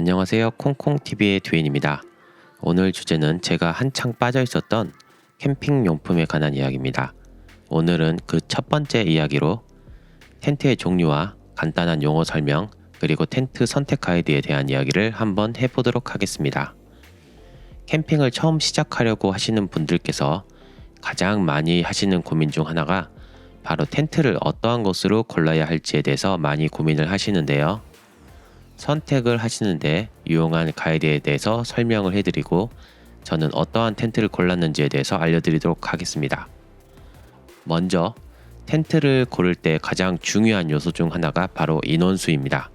안녕하세요. 콩콩TV의 듀엔입니다. 오늘 주제는 제가 한창 빠져 있었던 캠핑용품에 관한 이야기입니다. 오늘은 그 첫 번째 이야기로 텐트의 종류와 간단한 용어 설명, 그리고 텐트 선택 가이드에 대한 이야기를 한번 해보도록 하겠습니다. 캠핑을 처음 시작하려고 하시는 분들께서 가장 많이 하시는 고민 중 하나가 바로 텐트를 어떠한 것으로 골라야 할지에 대해서 많이 고민을 하시는데요. 선택을 하시는데 유용한 가이드에 대해서 설명을 해드리고 저는 어떠한 텐트를 골랐는지에 대해서 알려드리도록 하겠습니다. 먼저 텐트를 고를 때 가장 중요한 요소 중 하나가 바로 인원수입니다.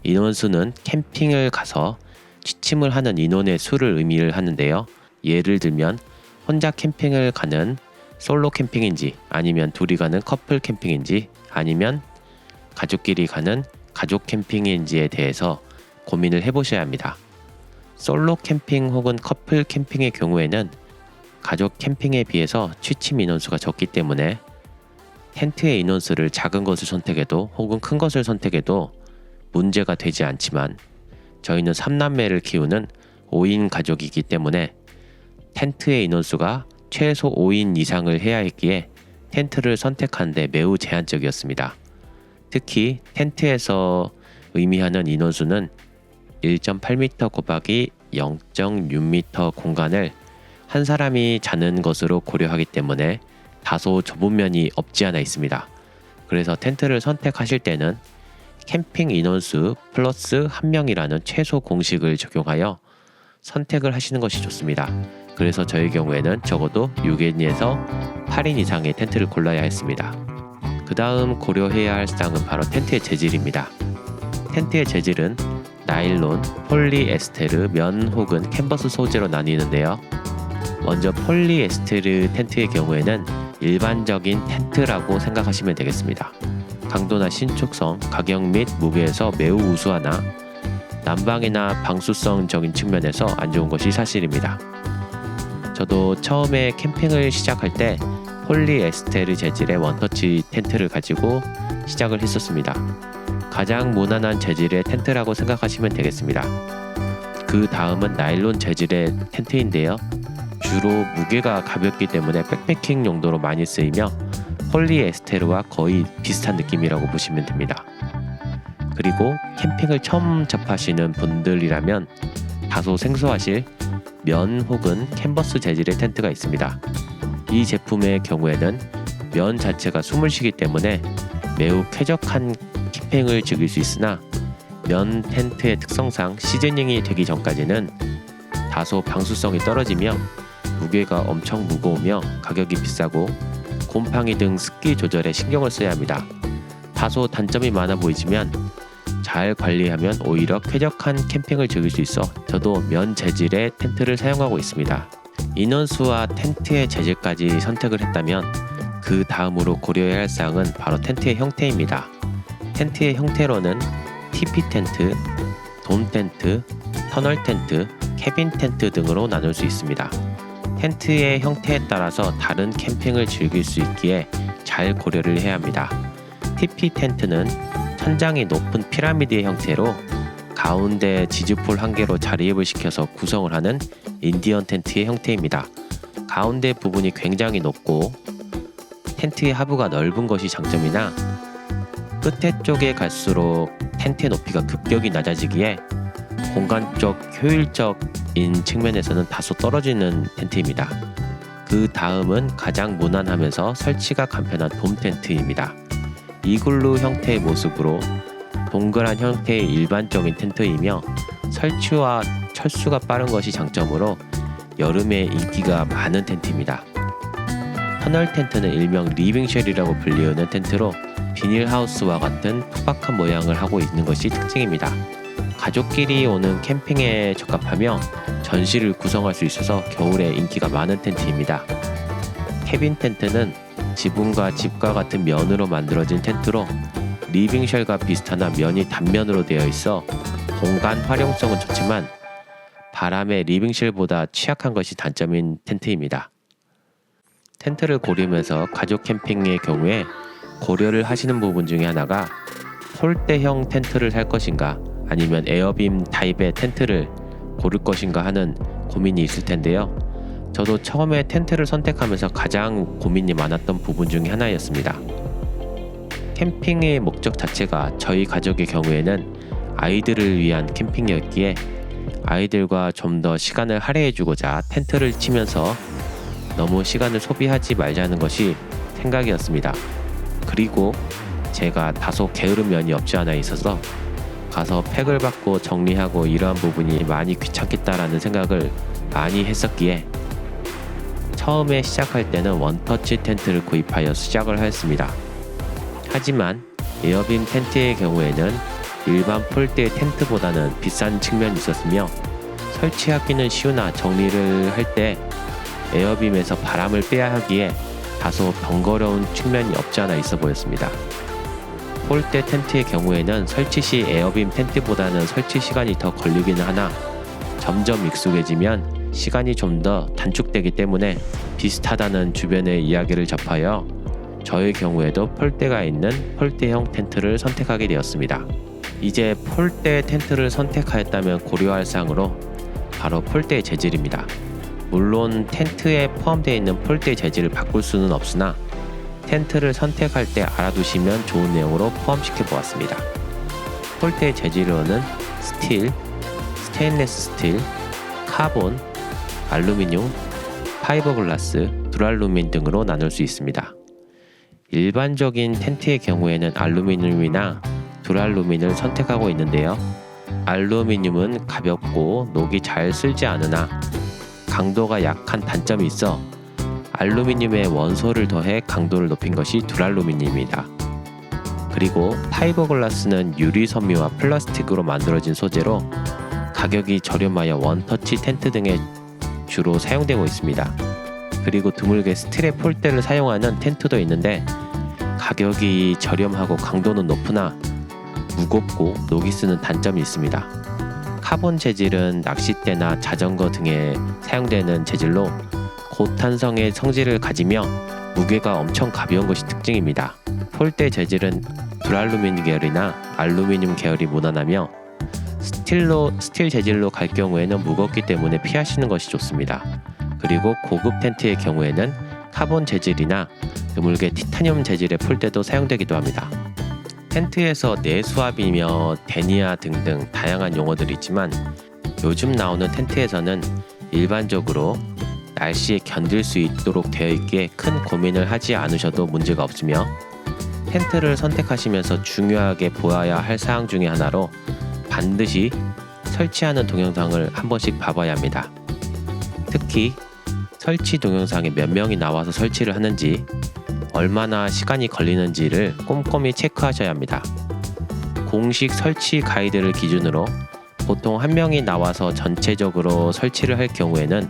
인원수는 캠핑을 가서 취침을 하는 인원의 수를 의미를 하는데요. 예를 들면 혼자 캠핑을 가는 솔로 캠핑인지, 아니면 둘이 가는 커플 캠핑인지, 아니면 가족끼리 가는 가족 캠핑인지에 대해서 고민을 해보셔야 합니다. 솔로 캠핑 혹은 커플 캠핑의 경우에는 가족 캠핑에 비해서 취침 인원수가 적기 때문에 텐트의 인원수를 작은 것을 선택해도 혹은 큰 것을 선택해도 문제가 되지 않지만, 저희는 3남매를 키우는 5인 가족이기 때문에 텐트의 인원수가 최소 5인 이상을 해야 했기에 텐트를 선택하는데 매우 제한적이었습니다. 특히 텐트에서 의미하는 인원수는 1.8m 곱하기 0.6m 공간을 한 사람이 자는 것으로 고려하기 때문에 다소 좁은 면이 없지 않아 있습니다. 그래서 텐트를 선택하실 때는 캠핑 인원수 플러스 1명이라는 최소 공식을 적용하여 선택을 하시는 것이 좋습니다. 그래서 저희 경우에는 적어도 6인에서 8인 이상의 텐트를 골라야 했습니다. 그 다음 고려해야 할 사항은 바로 텐트의 재질입니다. 텐트의 재질은 나일론, 폴리에스테르, 면 혹은 캔버스 소재로 나뉘는데요. 먼저 폴리에스테르 텐트의 경우에는 일반적인 텐트라고 생각하시면 되겠습니다. 강도나 신축성, 가격 및 무게에서 매우 우수하나 난방이나 방수성적인 측면에서 안 좋은 것이 사실입니다. 저도 처음에 캠핑을 시작할 때 폴리에스테르 재질의 원터치 텐트를 가지고 시작을 했었습니다. 가장 무난한 재질의 텐트라고 생각하시면 되겠습니다. 그 다음은 나일론 재질의 텐트인데요. 주로 무게가 가볍기 때문에 백패킹 용도로 많이 쓰이며 폴리에스테르와 거의 비슷한 느낌이라고 보시면 됩니다. 그리고 캠핑을 처음 접하시는 분들이라면 다소 생소하실 면 혹은 캔버스 재질의 텐트가 있습니다. 이 제품의 경우에는 면 자체가 숨을 쉬기 때문에 매우 쾌적한 캠핑을 즐길 수 있으나 면 텐트의 특성상 시즈닝이 되기 전까지는 다소 방수성이 떨어지며 무게가 엄청 무거우며 가격이 비싸고 곰팡이 등 습기 조절에 신경을 써야 합니다. 다소 단점이 많아 보이지만 잘 관리하면 오히려 쾌적한 캠핑을 즐길 수 있어 저도 면 재질의 텐트를 사용하고 있습니다. 인원수와 텐트의 재질까지 선택을 했다면 그 다음으로 고려해야 할 사항은 바로 텐트의 형태입니다. 텐트의 형태로는 TP 텐트, 돔 텐트, 터널 텐트, 캐빈 텐트 등으로 나눌 수 있습니다. 텐트의 형태에 따라서 다른 캠핑을 즐길 수 있기에 잘 고려를 해야 합니다. TP 텐트는 천장이 높은 피라미드의 형태로 가운데 지즈폴 한 개로 자리입을 시켜서 구성을 하는 인디언 텐트의 형태입니다. 가운데 부분이 굉장히 높고 텐트의 하부가 넓은 것이 장점이나 끝에 쪽에 갈수록 텐트의 높이가 급격히 낮아지기에 공간적 효율적인 측면에서는 다소 떨어지는 텐트입니다. 그 다음은 가장 무난하면서 설치가 간편한 돔 텐트입니다. 이글루 형태의 모습으로 동그란 형태의 일반적인 텐트이며 설치와 철수가 빠른 것이 장점으로 여름에 인기가 많은 텐트입니다. 터널 텐트는 일명 리빙쉘이라고 불리우는 텐트로 비닐하우스와 같은 팍팍한 모양을 하고 있는 것이 특징입니다. 가족끼리 오는 캠핑에 적합하며 전시를 구성할 수 있어서 겨울에 인기가 많은 텐트입니다. 캐빈 텐트는 지붕과 집과 같은 면으로 만들어진 텐트로 리빙쉘과 비슷하나 면이 단면으로 되어 있어 공간 활용성은 좋지만 바람에 리빙쉘보다 취약한 것이 단점인 텐트입니다. 텐트를 고르면서 가족 캠핑의 경우에 고려를 하시는 부분 중에 하나가 폴대형 텐트를 살 것인가 아니면 에어빔 타입의 텐트를 고를 것인가 하는 고민이 있을 텐데요. 저도 처음에 텐트를 선택하면서 가장 고민이 많았던 부분 중에 하나였습니다. 캠핑의 목적 자체가 저희 가족의 경우에는 아이들을 위한 캠핑이었기에 아이들과 좀 더 시간을 할애해주고자 텐트를 치면서 너무 시간을 소비하지 말자는 것이 생각이었습니다. 그리고 제가 다소 게으른 면이 없지 않아 있어서 가서 팩을 받고 정리하고 이러한 부분이 많이 귀찮겠다라는 생각을 많이 했었기에 처음에 시작할 때는 원터치 텐트를 구입하여 시작을 하였습니다. 하지만 에어빔 텐트의 경우에는 일반 폴대 텐트보다는 비싼 측면이 있었으며 설치하기는 쉬우나 정리를 할 때 에어빔에서 바람을 빼야 하기에 다소 번거로운 측면이 없지 않아 있어 보였습니다. 폴대 텐트의 경우에는 설치 시 에어빔 텐트보다는 설치 시간이 더 걸리기는 하나 점점 익숙해지면 시간이 좀 더 단축되기 때문에 비슷하다는 주변의 이야기를 접하여 저의 경우에도 폴대가 있는 폴대형 텐트를 선택하게 되었습니다. 이제 폴대 텐트를 선택하였다면 고려할 사항으로 바로 폴대의 재질입니다. 물론 텐트에 포함되어 있는 폴대 재질을 바꿀 수는 없으나 텐트를 선택할 때 알아두시면 좋은 내용으로 포함시켜 보았습니다. 폴대의 재질로는 스틸, 스테인리스 스틸, 카본, 알루미늄, 파이버글라스, 두랄루민 등으로 나눌 수 있습니다. 일반적인 텐트의 경우에는 알루미늄이나 두랄루민을 선택하고 있는데요. 알루미늄은 가볍고 녹이 잘 슬지 않으나 강도가 약한 단점이 있어 알루미늄에 원소를 더해 강도를 높인 것이 두랄루민입니다. 그리고 파이버글라스는 유리 섬유와 플라스틱으로 만들어진 소재로 가격이 저렴하여 원터치 텐트 등에 주로 사용되고 있습니다. 그리고 드물게 스틸의 폴대를 사용하는 텐트도 있는데 가격이 저렴하고 강도는 높으나 무겁고 녹이 쓰는 단점이 있습니다. 카본 재질은 낚싯대나 자전거 등에 사용되는 재질로 고탄성의 성질을 가지며 무게가 엄청 가벼운 것이 특징입니다. 폴대 재질은 두랄루민 계열이나 알루미늄 계열이 무난하며 스틸 재질로 갈 경우에는 무겁기 때문에 피하시는 것이 좋습니다. 그리고 고급 텐트의 경우에는 카본 재질이나 드물게 티타늄 재질의 폴대도 사용되기도 합니다. 텐트에서 내수압이며 데니아 등등 다양한 용어들이 있지만 요즘 나오는 텐트에서는 일반적으로 날씨에 견딜 수 있도록 되어 있기에 큰 고민을 하지 않으셔도 문제가 없으며 텐트를 선택하시면서 중요하게 보아야 할 사항 중에 하나로 반드시 설치하는 동영상을 한 번씩 봐봐야 합니다. 특히 설치 동영상에 몇 명이 나와서 설치를 하는지 얼마나 시간이 걸리는지를 꼼꼼히 체크하셔야 합니다. 공식 설치 가이드를 기준으로 보통 한 명이 나와서 전체적으로 설치를 할 경우에는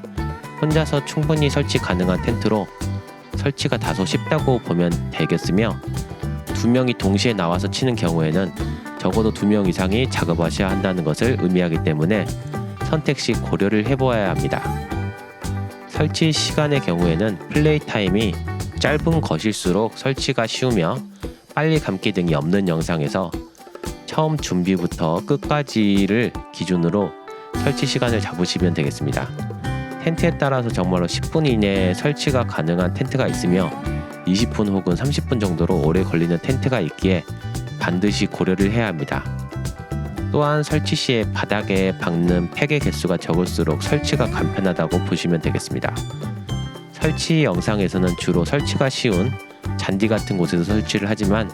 혼자서 충분히 설치 가능한 텐트로 설치가 다소 쉽다고 보면 되겠으며 2명이 동시에 나와서 치는 경우에는 적어도 2명 이상이 작업하셔야 한다는 것을 의미하기 때문에 선택 시 고려를 해보아야 합니다. 설치 시간의 경우에는 플레이 타임이 짧은 것일수록 설치가 쉬우며 빨리 감기 등이 없는 영상에서 처음 준비부터 끝까지를 기준으로 설치 시간을 잡으시면 되겠습니다. 텐트에 따라서 정말로 10분 이내에 설치가 가능한 텐트가 있으며 20분 혹은 30분 정도로 오래 걸리는 텐트가 있기에 반드시 고려를 해야 합니다. 또한 설치 시에 바닥에 박는 팩의 개수가 적을수록 설치가 간편하다고 보시면 되겠습니다. 설치 영상에서는 주로 설치가 쉬운 잔디 같은 곳에서 설치를 하지만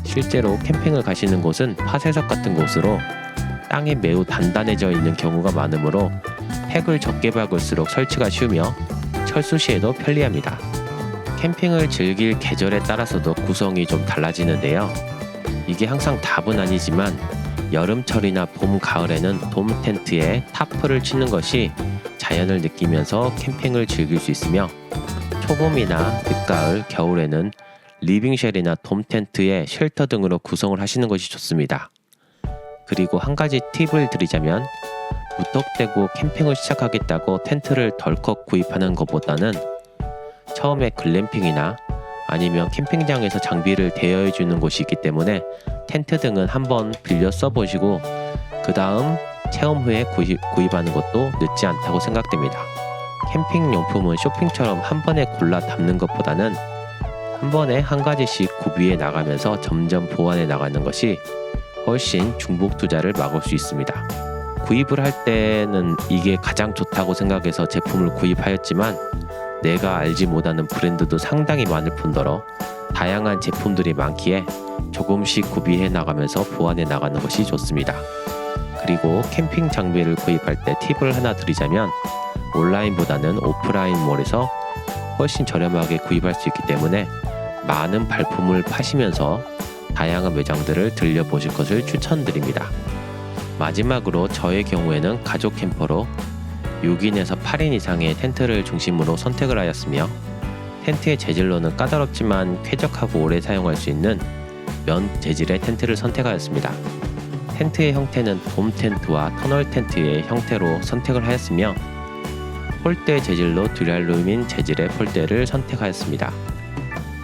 실제로 캠핑을 가시는 곳은 파쇄석 같은 곳으로 땅이 매우 단단해져 있는 경우가 많으므로 팩을 적게 박을수록 설치가 쉬우며 철수 시에도 편리합니다. 캠핑을 즐길 계절에 따라서도 구성이 좀 달라지는데요. 이게 항상 답은 아니지만 여름철이나 봄, 가을에는 돔 텐트에 타프를 치는 것이 자연을 느끼면서 캠핑을 즐길 수 있으며 초봄이나 늦가을, 겨울에는 리빙쉘이나 돔 텐트에 쉘터 등으로 구성을 하시는 것이 좋습니다. 그리고 한 가지 팁을 드리자면 무턱대고 캠핑을 시작하겠다고 텐트를 덜컥 구입하는 것보다는 처음에 글램핑이나 아니면 캠핑장에서 장비를 대여해 주는 곳이 있기 때문에 텐트 등은 한번 빌려 써보시고 그 다음 체험 후에 구입하는 것도 늦지 않다고 생각됩니다. 캠핑 용품은 쇼핑처럼 한 번에 골라 담는 것보다는 한 번에 한 가지씩 구비해 나가면서 점점 보완해 나가는 것이 훨씬 중복 투자를 막을 수 있습니다. 구입을 할 때는 이게 가장 좋다고 생각해서 제품을 구입하였지만 내가 알지 못하는 브랜드도 상당히 많을 뿐더러 다양한 제품들이 많기에 조금씩 구비해 나가면서 보완해 나가는 것이 좋습니다. 그리고 캠핑 장비를 구입할 때 팁을 하나 드리자면 온라인보다는 오프라인몰에서 훨씬 저렴하게 구입할 수 있기 때문에 많은 발품을 파시면서 다양한 매장들을 들려보실 것을 추천드립니다. 마지막으로 저의 경우에는 가족 캠퍼로 6인에서 8인 이상의 텐트를 중심으로 선택을 하였으며 텐트의 재질로는 까다롭지만 쾌적하고 오래 사용할 수 있는 면 재질의 텐트를 선택하였습니다. 텐트의 형태는 돔 텐트와 터널 텐트의 형태로 선택을 하였으며 폴대 재질로 듀랄루민 재질의 폴대를 선택하였습니다.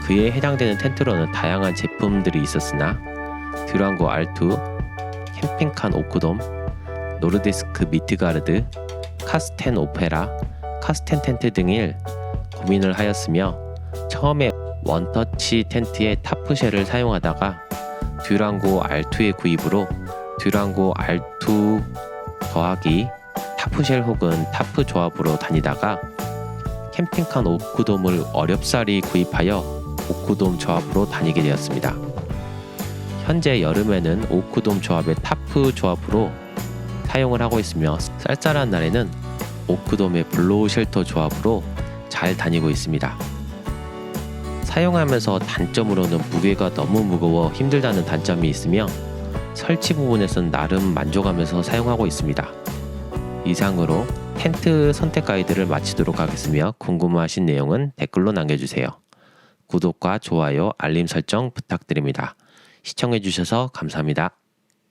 그에 해당되는 텐트로는 다양한 제품들이 있었으나 듀랑고 R2, 캠핑칸 오크돔, 노르디스크 미트가르드, 카스텐 오페라, 카스텐 텐트 등을 고민을 하였으며 처음에 원터치 텐트의 타프쉘을 사용하다가 듀랑고 R2의 구입으로 듀랑고 R2 더하기 타프쉘 혹은 타프 조합으로 다니다가 캠핑칸 오크돔을 어렵사리 구입하여 오크돔 조합으로 다니게 되었습니다. 현재 여름에는 오크돔 조합의 타프 조합으로 사용을 하고 있으며 쌀쌀한 날에는 오크돔의 블로우 쉘터 조합으로 잘 다니고 있습니다. 사용하면서 단점으로는 무게가 너무 무거워 힘들다는 단점이 있으며 설치 부분에서는 나름 만족하면서 사용하고 있습니다. 이상으로 텐트 선택 가이드를 마치도록 하겠으며 궁금하신 내용은 댓글로 남겨주세요. 구독과 좋아요, 알림 설정 부탁드립니다. 시청해주셔서 감사합니다.